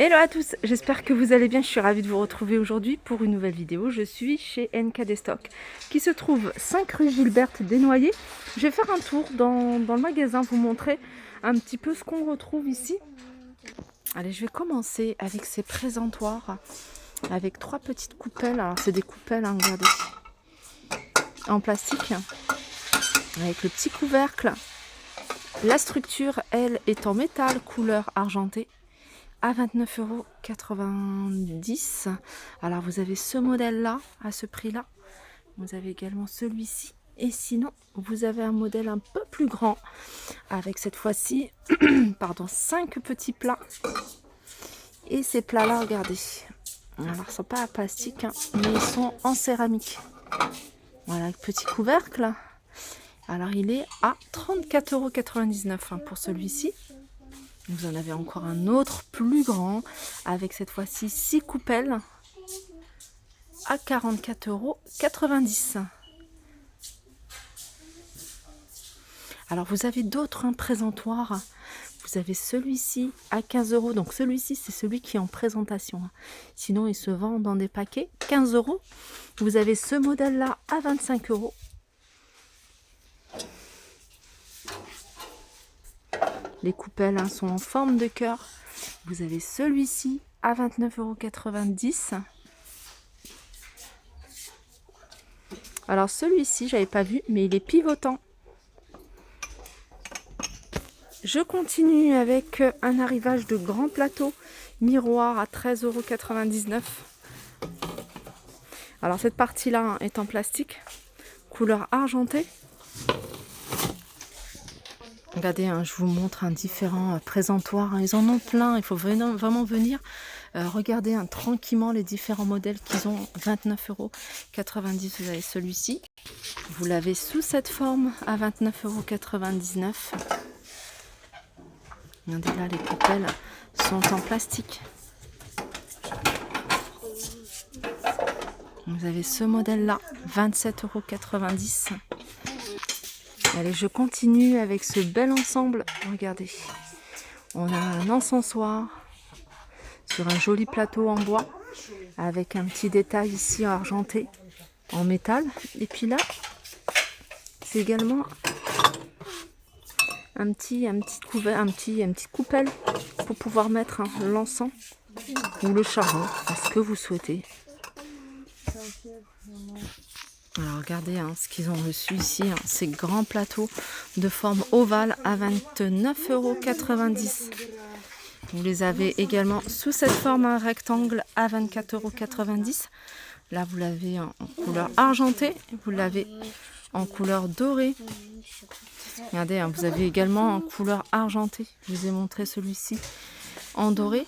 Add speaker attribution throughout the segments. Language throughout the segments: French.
Speaker 1: Hello à tous, j'espère que vous allez bien, je suis ravie de vous retrouver aujourd'hui pour une nouvelle vidéo. Je suis chez NKD Stock qui se trouve 5 rue Gilberte Desnoyers. Je vais faire un tour dans le magasin, vous montrer un petit peu ce qu'on retrouve ici. Allez, je vais commencer avec ces présentoirs avec 3 petites coupelles. Alors c'est des coupelles, hein, regardez, en plastique avec le petit couvercle. La structure, elle, est en métal couleur argentée à 29,90 €. Alors vous avez ce modèle-là à ce prix-là. Vous avez également celui-ci. Et sinon, vous avez un modèle un peu plus grand avec cette fois-ci pardon, 5 petits plats. Et ces plats-là, regardez. Alors, ils ne sont pas en plastique, hein, mais ils sont en céramique. Voilà, le petit couvercle. Alors, il est à 34,99 € hein, pour celui-ci. Vous en avez encore un autre plus grand avec cette fois-ci 6 coupelles à 44,90 €. Alors vous avez d'autres présentoirs. Vous avez celui-ci à 15 €. Donc celui-ci, c'est celui qui est en présentation. Sinon, il se vend dans des paquets 15 €. Vous avez ce modèle-là à 25 €. Les coupelles sont en forme de cœur. Vous avez celui-ci à 29,90 €. Alors celui-ci, j'avais pas vu, mais il est pivotant. Je continue avec un arrivage de grand plateau miroir à 13,99 €. Alors cette partie-là est en plastique, couleur argentée. Regardez, hein, je vous montre différents présentoirs. Ils en ont plein, il faut vraiment venir regarder tranquillement les différents modèles qu'ils ont. 29,90 €, vous avez celui-ci. Vous l'avez sous cette forme à 29,99 €. Regardez là, les coupelles sont en plastique. Vous avez ce modèle-là, 27,90 €. Allez, je continue avec ce bel ensemble. Regardez, on a un encensoir sur un joli plateau en bois avec un petit détail ici argenté en métal. Et puis là, c'est également un petit coupelle pour pouvoir mettre l'encens ou le charbon, à ce que vous souhaitez. Alors regardez ce qu'ils ont reçu ici, ces grands plateaux de forme ovale à 29,90 €. Vous les avez également sous cette forme rectangle à 24,90 €. Là vous l'avez en couleur argentée, vous l'avez en couleur dorée. Regardez, vous avez également en couleur argentée. Je vous ai montré celui-ci en doré.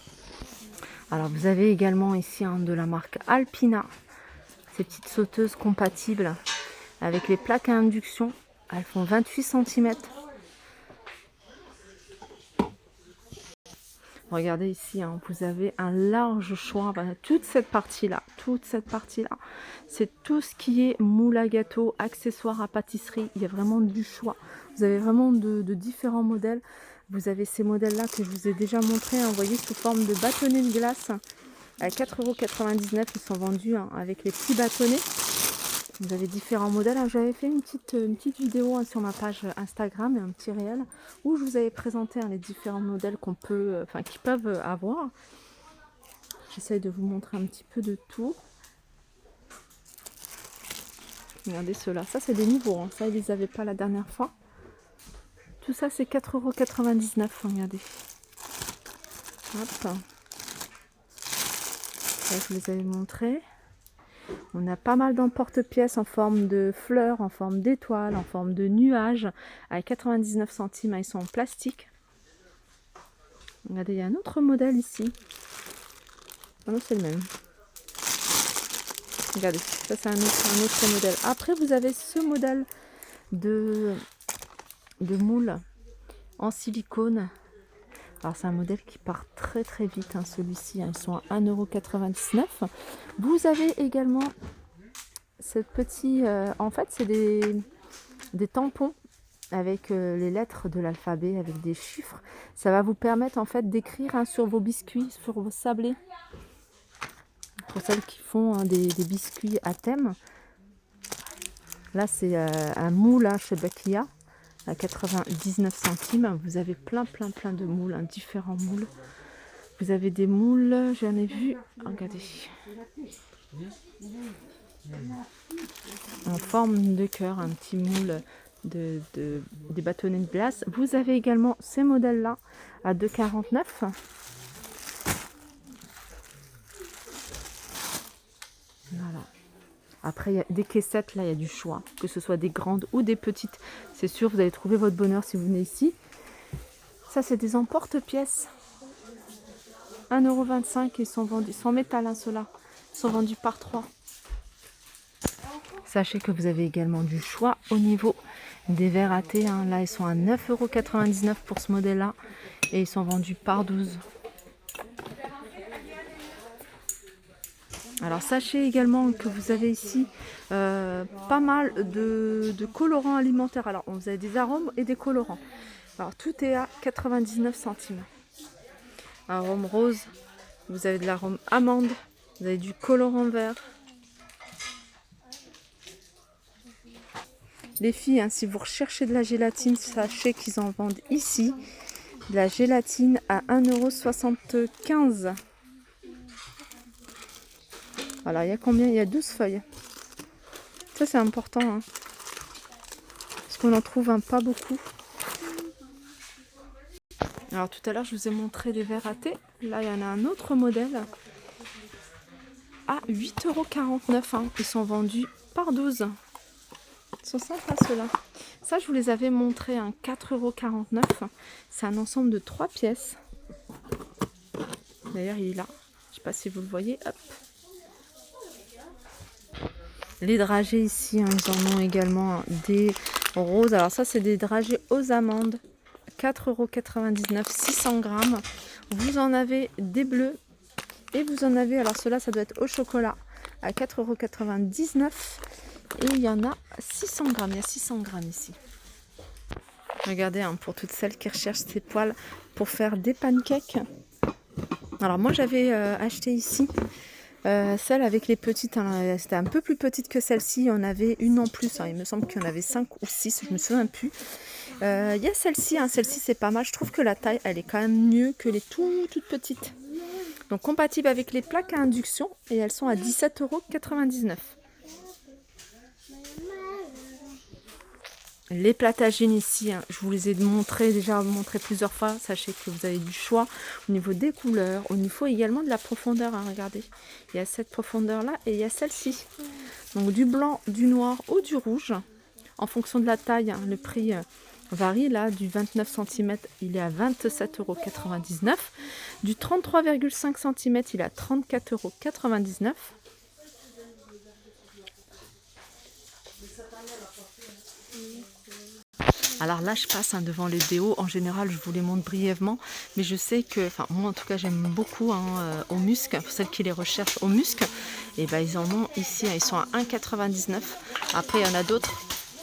Speaker 1: Alors vous avez également ici de la marque Alpina. Ces petites sauteuses compatibles avec les plaques à induction. Elles font 28 cm. Regardez ici, vous avez un large choix. Voilà, toute cette partie-là, c'est tout ce qui est moule à gâteau, accessoires à pâtisserie. Il y a vraiment du choix. Vous avez vraiment de différents modèles. Vous avez ces modèles-là que je vous ai déjà montrés, voyez, sous forme de bâtonnets de glace. À 4,99 €, ils sont vendus avec les petits bâtonnets. Vous avez différents modèles. J'avais fait une petite vidéo sur ma page Instagram et un petit réel où je vous avais présenté les différents modèles qui peuvent avoir. J'essaye de vous montrer un petit peu de tout. Regardez ceux-là. Ça, c'est des nouveaux. Ça, ils les avaient pas la dernière fois. Tout ça, c'est 4,99 €. Regardez. Hop. Là, je vous les avais montrés. On a pas mal d'emporte-pièces en forme de fleurs, en forme d'étoiles, en forme de nuages, à 99 centimes. Ils sont en plastique. Regardez, il y a un autre modèle ici. Ah non, c'est le même. Regardez, ça c'est un autre modèle. Après, vous avez ce modèle de moule en silicone. Alors c'est un modèle qui part très très vite, celui-ci, ils sont à 1,99 €. Vous avez également ce petit, en fait c'est des tampons avec les lettres de l'alphabet, avec des chiffres. Ça va vous permettre en fait d'écrire sur vos biscuits, sur vos sablés. Pour celles qui font des biscuits à thème. Là, c'est un moule chez Bakia à 99 centimes. Vous avez plein de moules, différents moules. Vous avez des moules, j'en ai vu, regardez, en forme de cœur, un petit moule des bâtonnets de glace. Vous avez également ces modèles-là à 2,49 €. Voilà. Après, il y a des caissettes, là, il y a du choix, que ce soit des grandes ou des petites. C'est sûr, vous allez trouver votre bonheur si vous venez ici. Ça, c'est des emporte-pièces. 1,25 €, ils sont vendus, sans métal, hein, ceux-là. Ils sont vendus par 3. Sachez que vous avez également du choix au niveau des verres à thé. Hein. Là, ils sont à 9,99 € pour ce modèle-là. Et ils sont vendus par 12. Alors, sachez également que vous avez ici pas mal de colorants alimentaires. Alors, vous avez des arômes et des colorants. Alors, tout est à 99 centimes. Arôme rose, vous avez de l'arôme amande, vous avez du colorant vert. Les filles, hein, si vous recherchez de la gélatine, sachez qu'ils en vendent ici. De la gélatine à 1,75 €. Voilà, il y a combien? Il y a 12 feuilles. Ça, c'est important. Hein, parce qu'on en trouve pas beaucoup. Alors, tout à l'heure, je vous ai montré des verres à thé. Là, il y en a un autre modèle à 8,49 €. Hein. Ils sont vendus par 12. Ils sont sympas ceux-là. Ça, je vous les avais montrés à 4,49 €. C'est un ensemble de 3 pièces. D'ailleurs, il est là. Je ne sais pas si vous le voyez. Hop. Les dragées ici, hein, ils en ont également des roses. Alors ça, c'est des dragées aux amandes. 4,99 €, 600 grammes. Vous en avez des bleus. Et vous en avez, alors ceux-là, ça doit être au chocolat, à 4,99 €. Et il y en a 600 grammes. Il y a 600 grammes ici. Regardez, hein, pour toutes celles qui recherchent ces poils pour faire des pancakes. Alors moi, j'avais acheté ici celle avec les petites. Hein, c'était un peu plus petite que celle-ci. Il y en avait une en plus. Hein, il me semble qu'il y en avait 5 ou 6. Je ne me souviens plus. Il y a celle-ci. Hein, celle-ci, c'est pas mal. Je trouve que la taille, elle est quand même mieux que les toutes petites. Donc compatible avec les plaques à induction. Et elles sont à 17,99 €. Les platagines ici, hein, je vous les ai déjà montré plusieurs fois. Sachez que vous avez du choix au niveau des couleurs, au niveau également de la profondeur. Hein, regardez, il y a cette profondeur-là et il y a celle-ci. Donc du blanc, du noir ou du rouge. En fonction de la taille, hein, le prix varie. Là, du 29 cm, il est à 27,99 €. Du 33,5 cm, il est à 34,99 €. Alors là, je passe devant les déos. En général, je vous les montre brièvement. Mais je sais que, enfin, moi en tout cas, j'aime beaucoup au musc. Pour celles qui les recherchent au musc, et ben, ils en ont ici. Hein, ils sont à 1,99 €. Après, il y en a d'autres.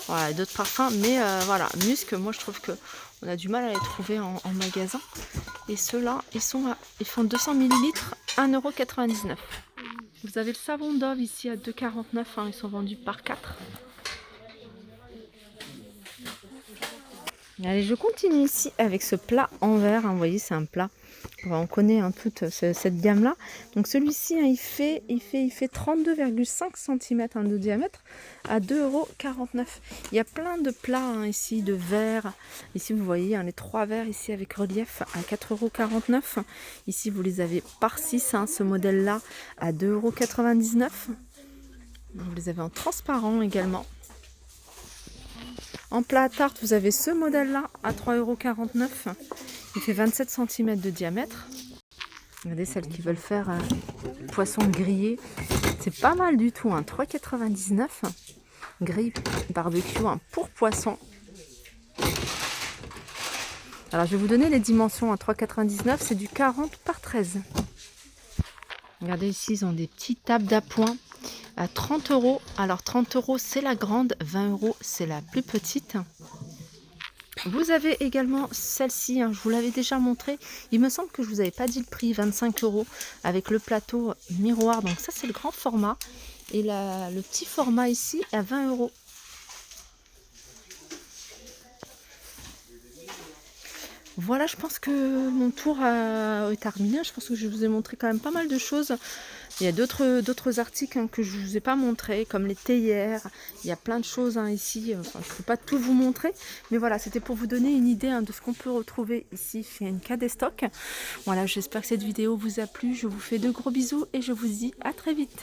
Speaker 1: Voilà, d'autres parfums. Mais voilà, musc, moi je trouve que on a du mal à les trouver en magasin. Et ceux-là, ils font 200 ml, 1,99 €. Vous avez le savon Dove ici à 2,49 €. Hein, ils sont vendus par 4. Allez, je continue ici avec ce plat en verre. Hein, vous voyez, c'est un plat. On connaît hein, toute cette gamme-là. Donc celui-ci, hein, il fait 32,5 cm hein, de diamètre à 2,49 €. Il y a plein de plats hein, ici, de verres. Ici, vous voyez hein, les 3 verres ici avec relief à 4,49 €. Ici, vous les avez par 6, hein, ce modèle-là, à 2,99 €. Vous les avez en transparent également. En plat à tarte, vous avez ce modèle-là à 3,49 €. Il fait 27 cm de diamètre. Regardez celles qui veulent faire poisson grillé. C'est pas mal du tout. Hein. 3,99 €. Grille barbecue hein, pour poisson. Alors je vais vous donner les dimensions. À 3,99 €, c'est du 40 par 13. Regardez ici, ils ont des petites tables d'appoint à 30 €. Alors 30 € c'est la grande, 20 € c'est la plus petite. Vous avez également celle-ci, hein, je vous l'avais déjà montré. Il me semble que je vous avais pas dit le prix, 25 € avec le plateau miroir. Donc ça c'est le grand format. Et le petit format ici à 20 €. Voilà, je pense que mon tour est terminé. Je pense que je vous ai montré quand même pas mal de choses. Il y a d'autres articles hein, que je ne vous ai pas montré, comme les théières. Il y a plein de choses hein, ici. Enfin, je ne peux pas tout vous montrer. Mais voilà, c'était pour vous donner une idée hein, de ce qu'on peut retrouver ici chez NK Destock. Voilà, j'espère que cette vidéo vous a plu. Je vous fais de gros bisous et je vous dis à très vite.